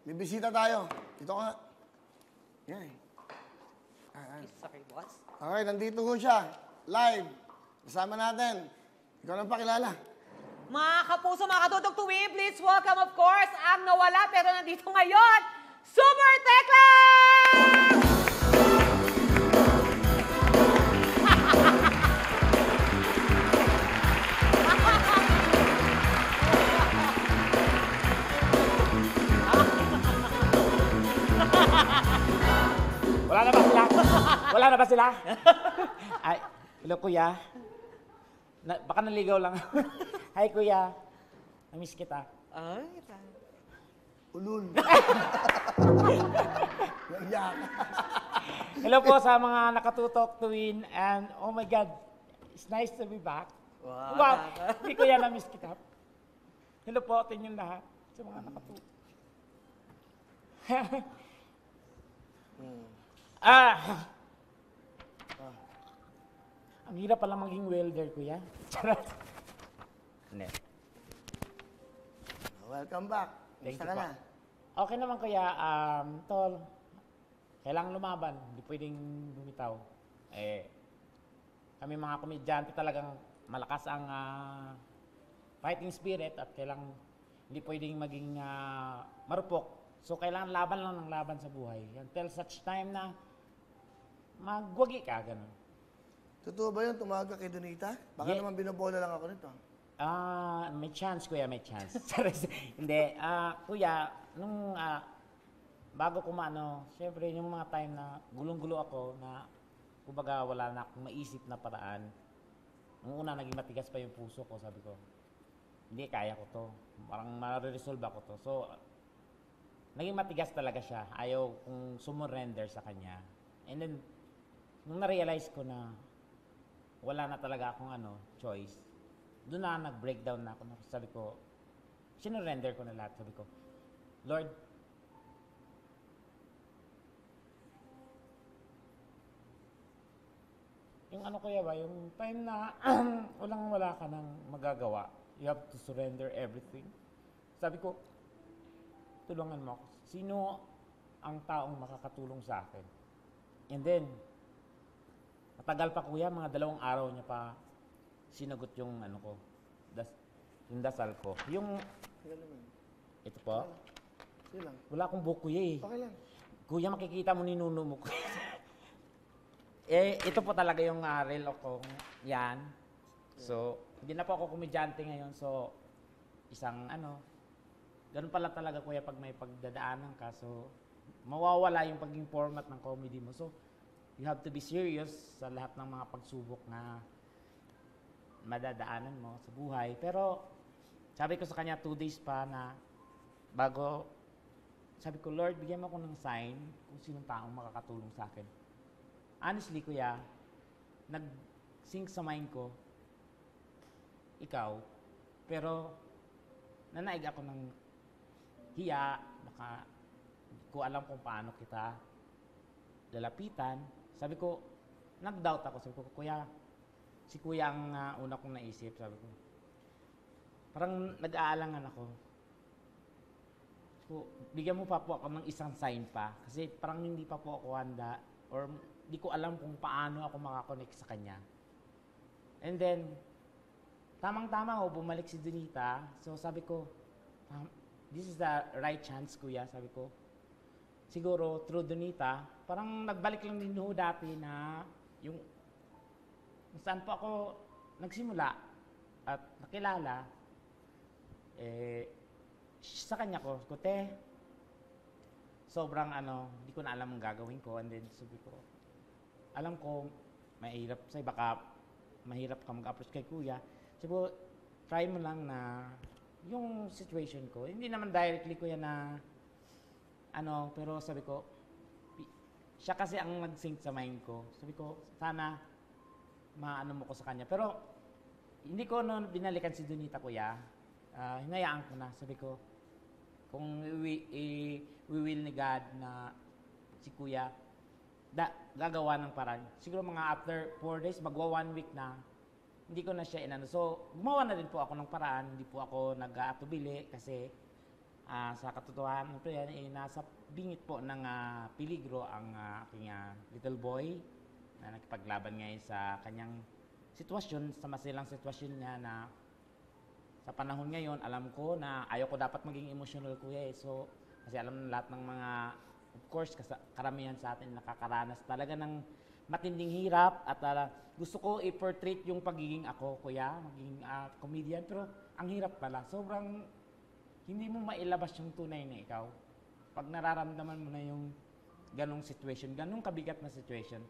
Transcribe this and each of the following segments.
May bisita tayo. Dito ka nga. Yan. Sorry, boss. Okay, nandito ho siya. Live. Kasama natin. Ikaw lang pakilala. Mga kapuso, mga katutog tuwi, please welcome, of course, ang nawala pero nandito ngayon, Super Tekla! Wala na ba sila? Wala na ba sila? Ay, hello kuya. Baka naligaw lang. Hi kuya. Namiss kita. Ay, Ulul. Naiyak. Hello po sa mga nakatutok tuwin and oh my God, it's nice to be back. Wow. Hey kuya, namiss kita. Hello po sa inyong lahat sa mga nakatutok. Ang hirap pala maging welder, kuya. Charot. Hindi. Welcome back. Thank Basta you ka po. na. Okay naman, kuya. Tol, kailangan lumaban. Hindi pwedeng bumitaw. Kami mga komedyante talagang malakas ang fighting spirit at kailangan hindi pwedeng maging marupok. So, kailangan laban lang ng laban sa buhay. Until such time na magwagi ka, ganun. Totoo ba yun? Tumawag ka kay Donita? Baka Yeah. naman binobola lang ako nito. May chance, kuya, may chance. Hindi, kuya, nung bago kumano, syempre yung mga time na gulong-gulo ako na kumbaga wala na akong maisip na paraan. Nung una, naging matigas pa yung puso ko, sabi ko, hindi, kaya ko to. Parang ma-resolve ako to. So, naging matigas talaga siya. Ayaw kong sumurrender sa kanya. And then, nung na-realize ko na wala na talaga akong choice, doon na nag-breakdown na ako. Sabi ko, sinurrender ko na lahat. Sabi ko, Lord, yung kuya ba, yung time na walang-wala ka nang magagawa, you have to surrender everything. Sabi ko, tulungan mo ako. Sino ang taong makakatulong sa akin? And then, matagal pa kuya, mga 2 araw niya pa sinagot yung yung dasal ko. Yung, ito po, Sige lang. wala akong buhok kuya eh. Okay lang. Kuya, makikita mo ninuno mo kuya. Ito po talaga yung reel ko. Yan. So, hindi na po ako komedyante ngayon. So, isang ganun pala talaga kuya pag may pagdadaanan ka. So, mawawala yung pagiging format ng comedy mo. So, you have to be serious sa lahat ng mga pagsubok na madadaanan mo sa buhay. Pero, sabi ko sa kanya 2 days pa na bago, sabi ko, Lord, bigyan mo ako ng sign kung sinong taong makakatulong sa akin. Honestly, kuya, nag-sync sa mind ko, ikaw, pero nanaig ako ng hiya, baka hindi ko alam kung paano kita lalapitan. Sabi ko, nag-doubt ako. Sabi ko, kuya, si kuya ang una kong naisip. Sabi ko, parang nag-aalangan ako. So, bigyan mo pa po ako ng isang sign pa. Kasi parang hindi pa po ako handa or hindi ko alam kung paano ako makakonect sa kanya. And then, tamang-tama bumalik si Donita. So, sabi ko, this is the right chance, kuya. Sabi ko, siguro, through Donita, parang nagbalik lang din ho dati na yung saan po ako nagsimula at nakilala, sa kanya ko, te, sobrang hindi ko na alam ang gagawin ko. And then, sabi ko, alam ko, mahirap sa'yo, baka mahirap ka mag-approach kay kuya. Sabi ko, try mo lang na yung situation ko. Hindi naman directly kuya na pero sabi ko, siya kasi ang nag-sync sa mind ko. Sabi ko, sana maano mo ko sa kanya. Pero hindi ko binalikan si Donita kuya. Hinayaan ko na. Sabi ko, kung we will ni God na si kuya, gagawa ng paraan. Siguro mga after 4 days, magwa 1 week na, hindi ko na siya inano. So, gumawa na din po ako ng paraan. Hindi po ako nag-aatubili kasi Sa katotohanan po yan, nasa bingit po ng peligro ang aking little boy na nakipaglaban ngayon sa kanyang sitwasyon, sa masilang sitwasyon niya na sa panahon ngayon, alam ko na ayaw ko dapat maging emotional, kuya. So, kasi alam ng lahat ng mga, of course, karamihan sa atin nakakaranas talaga ng matinding hirap at gusto ko i-portrait yung pagiging ako, kuya, maging comedian. Pero ang hirap pala, sobrang hindi mo mailabas yung tunay na ikaw. Pag nararamdaman mo na yung ganong situation, ganong kabigat na situation.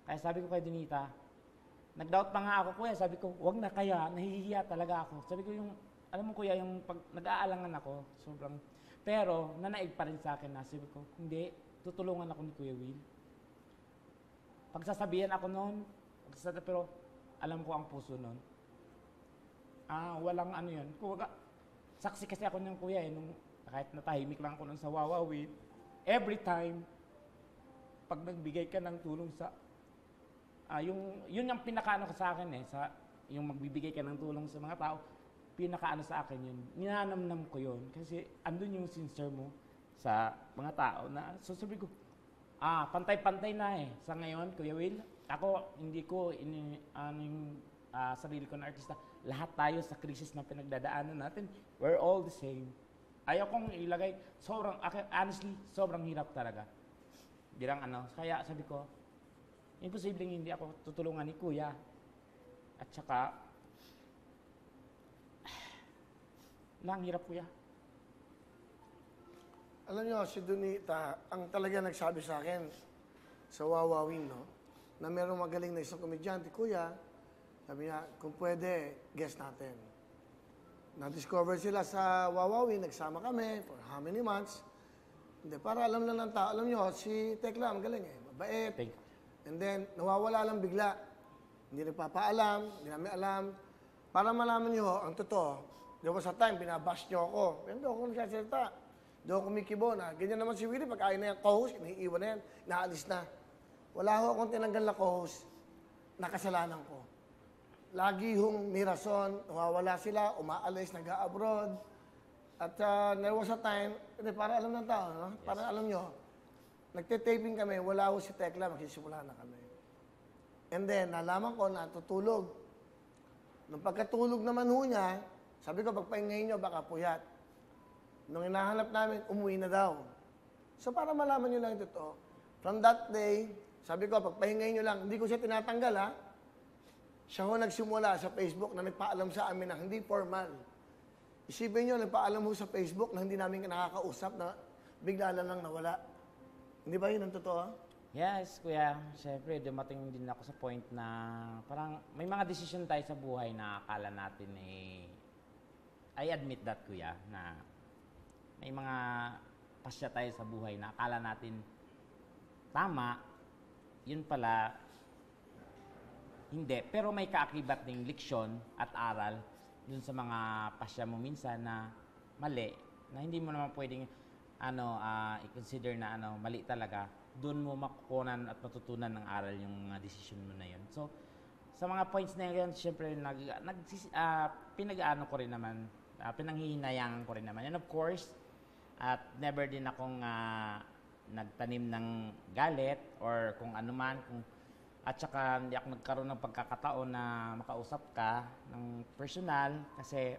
Kaya sabi ko kay Donita, nag-doubt pa nga ako, kuya. Sabi ko, wag na kaya, nahihiya talaga ako. Sabi ko yung, alam mo kuya, yung pag nag-aalangan ako, sobrang, pero nanaig pa rin sa akin na, sabi ko, hindi, tutulungan ako ni Kuya Will. Pagsasabihan ako noon, pero alam ko ang puso noon. Walang ano yun. Kuwaga, saksi kasi ako ng kuya nung kahit natahimik lang ako nun sa Wawawin, every time, pag nagbigay ka ng tulong sa, yun yung pinakaano ko sa akin yung magbibigay ka ng tulong sa mga tao, pinakaano sa akin yun. Ninanamnam ko yun kasi andun yung sincere mo sa mga tao na, so sabi ko, pantay-pantay na sa ngayon, Kuya Will. Ako, hindi ko yung sarili ko na artista. Lahat tayo sa krisis na pinagdadaanan natin, we're all the same. Ayaw kong ilagay, honestly, sobrang hirap talaga. Dirang kaya sabi ko, imposibleng hindi ako tutulungan ni Kuya. At saka, lang hirap, Kuya. Alam nyo, si Donita, ang talaga nagsabi sa akin sa Wawawin, no? Na merong magaling na isang komedyante, Kuya, sabi niya, kung pwede, guest natin. Na-discover sila sa Wawawin, nagsama kami for how many months. Hindi, para alam lang ng tao. Alam nyo, si Tekla, magaling mabait. Thank you. And then, nawawala lang bigla. Hindi nagpapaalam, hindi namin alam. Para malaman nyo, ang totoo, there was a time, binabash nyo ako. Pero hindi ako nagsasalita. Hindi ako kumikibo na. Ganyan naman si Willie, pag ayaw na yung co-host, iniiwan na yan, naalis na. Wala ho akong tinanggal na co-host, nakasalanan ko. Lagi hong may rason, nawawala sila, umaalis, nag-abroad. At there was a time, para alam ng tao, no? Para alam nyo, nagte-taping kami, wala ho si Tekla, magsisimula na kami. And then, nalaman ko na tutulog. Nung pagkatulog naman ho niya, sabi ko, pagpahingayin nyo, baka puyat. Nung hinahanap namin, umuwi na daw. So, para malaman nyo lang ito, from that day, sabi ko, pagpahingayin nyo lang, hindi ko siya tinatanggal, ha? Siya ho nagsimula sa Facebook na nagpaalam sa amin na hindi formal. Isipin nyo, nagpaalam ho sa Facebook na hindi namin nakakausap na bigla na lang nawala. Hindi ba yun ang totoo? Yes, Kuya. Siyempre, dumating din ako sa point na parang may mga desisyon tayo sa buhay na akala natin I admit that, Kuya, na may mga pasya tayo sa buhay na akala natin tama, yun pala hindi. Pero may kaakibat ng leksyon at aral dun sa mga pasya mo minsan na mali, na hindi mo naman pwedeng i-consider na mali talaga. Doon mo makukunan at matutunan ng aral yung decision mo na yun. So, sa mga points na yun, syempre, pinag-ano ko rin naman, pinanghihinayangan ko rin naman. And of course, at never din akong nagtanim ng galit or kung ano man, at saka hindi ako nagkaroon ng pagkakataon na makausap ka ng personal kasi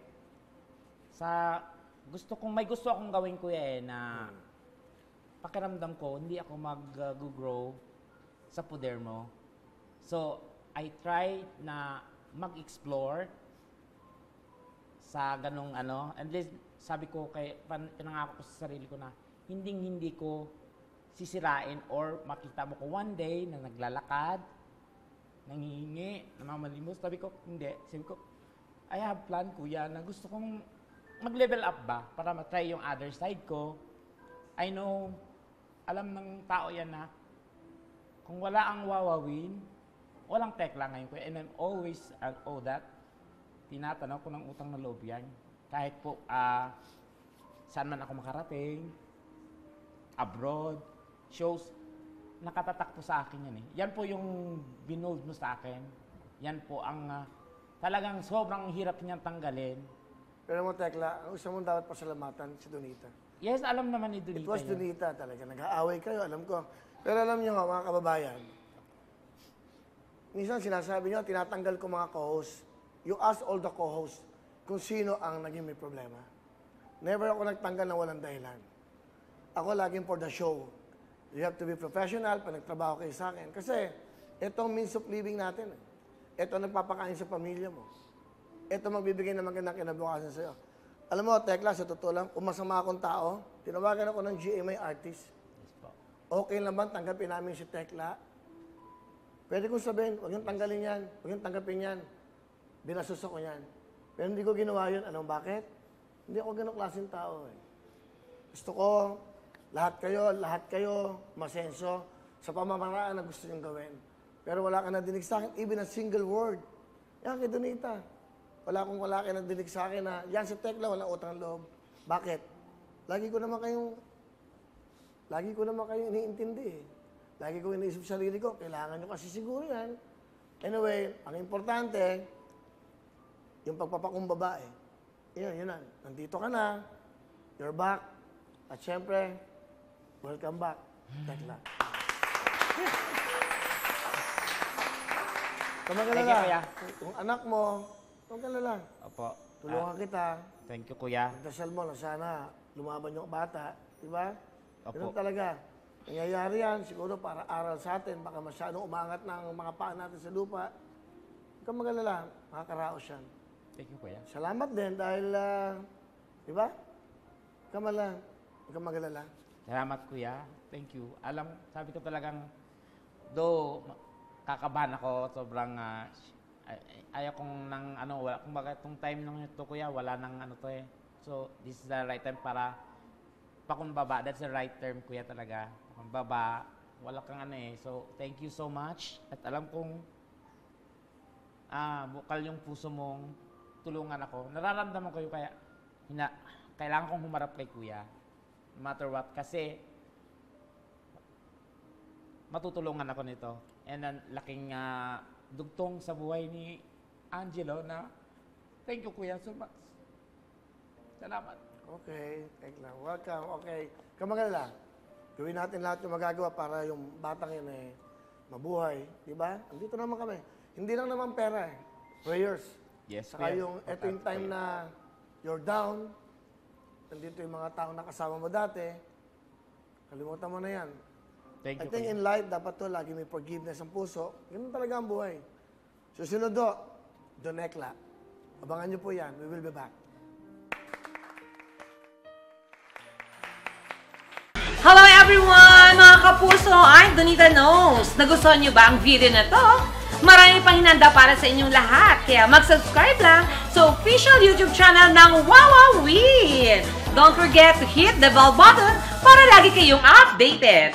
may gusto akong gawin, Kuya, na pakiramdam ko, hindi ako mag-grow sa poder mo. So, I try na mag-explore sa ganong and then sabi ko, pinangako ko sa sarili ko na hindi ko sisirain or makita mo ko one day na naglalakad, nangihingi, namamalimos. Sabi ko, hindi. Sabi ko, I have plan, Kuya, na gusto kong mag-level up ba para matry yung other side ko. I know, alam ng tao yan na kung wala ang Wawawin, walang Tekla ngayon, Kuya. And I'm always owe that. Tinatanaw ko ng utang na loob yan. Kahit po, saan man ako makarating, abroad, shows, nakatatak po sa akin yan eh. Yan po yung binold mo sa akin. Yan po ang talagang sobrang hirap niyang tanggalin. Pero mo, Tekla, ang isa mong dapat pasalamatan si Donita. Yes, alam naman ni Donita It was yun. Donita talaga. Nag-aaway kayo, alam ko. Pero alam niyo mga kababayan, minsan sinasabi niyo, tinatanggal ko mga co-host. You ask all the co-hosts kung sino ang naging may problema. Never ako nagtanggal na walang dahilan. Ako laging for the show. You have to be professional pag nagtrabaho kayo sa akin. Kasi itong means of living natin. Ito nagpapakain sa pamilya mo. Ito magbibigay ng magandang kinabukasan sa'yo. Alam mo, Tekla, sa totoo lang, kung masama akong tao, tinawagan ako ng GMA artist. Yes po. Okay lang ba tanggapin namin si Tekla? Pwede kong sabihin, huwag yung tanggalin yan, huwag yung tanggapin yan. Binasos ako yan. Pero hindi ko ginawa yun. Anong bakit? Hindi ako ganong klaseng tao. Gusto ko, lahat kayo, masenso sa pamamaraan na gusto niyong gawin. Pero wala ka nadinig sa akin, even a single word. Yan kay Donita. Wala ka nadinig sa akin na, yan si Tekla, walang utang loob. Bakit? Lagi ko naman kayong iniintindi eh. Lagi ko iniisip sa sarili ko, kailangan nyo kasi siguro yan. Anyway, ang importante, yung pagpapakumbaba eh. Yun na. Nandito ka na, you're back, at syempre, welcome back, Tekla. Kamagalala. Thank you, Kuya. Kung anak mo, kamagalala. Opo. Tulungan kita. Thank you, Kuya. Dasal mo na sana lumaban yung bata. Diba? Opo. Ganun talaga. Nangyayari yan, siguro para aral sa atin. Baka masyadong umangat ng mga paa natin sa lupa. Huwag kang mag-alala. Makakaraos yan. Thank you, Kuya. Salamat din dahil, diba? Huwag kang mag-alala. Salamat, Kuya. Thank you. Alam, sabi ko talagang, though, kakabahan ako, sobrang, ayaw kong nang, wala, kung bakit itong time nung ito, Kuya, wala nang to eh. So, this is the right time para pakumbaba. That's the right term, Kuya, talaga. Pakumbaba. Wala kang So, thank you so much. At alam kong, bukal yung puso mong tulungan ako. Nararamdaman ko yung kaya, kailangan kong humarap kay Kuya. No matter what. Kasi, matutulungan ako nito. And then, laking dugtong sa buhay ni Angelo na thank you, Kuya, so much. Salamat. Okay, Tekla. Welcome. Okay. Kamagalala. Gawin natin lahat yung magagawa para yung batang yun mabuhay. Diba? Andito naman kami. Hindi lang naman pera eh. Prayers. Yes, Saka Kuya. ito yung time na you're down. Nandito yung mga taong nakasama mo dati. Kalimutan mo na yan. Thank I you, think Kuya. in life, dapat to lagi may forgiveness ang puso. Ganun talaga ang buhay. Susunod Donekla. Abangan niyo po yan. We will be back. Hello everyone! Mga kapuso, I'm Donita Knows. Nagustuhan niyo ba ang video na to? Marami pang hinanda para sa inyong lahat. Kaya mag-subscribe lang sa official YouTube channel ng Wowowin. Don't forget to hit the bell button para lagi kayong updated.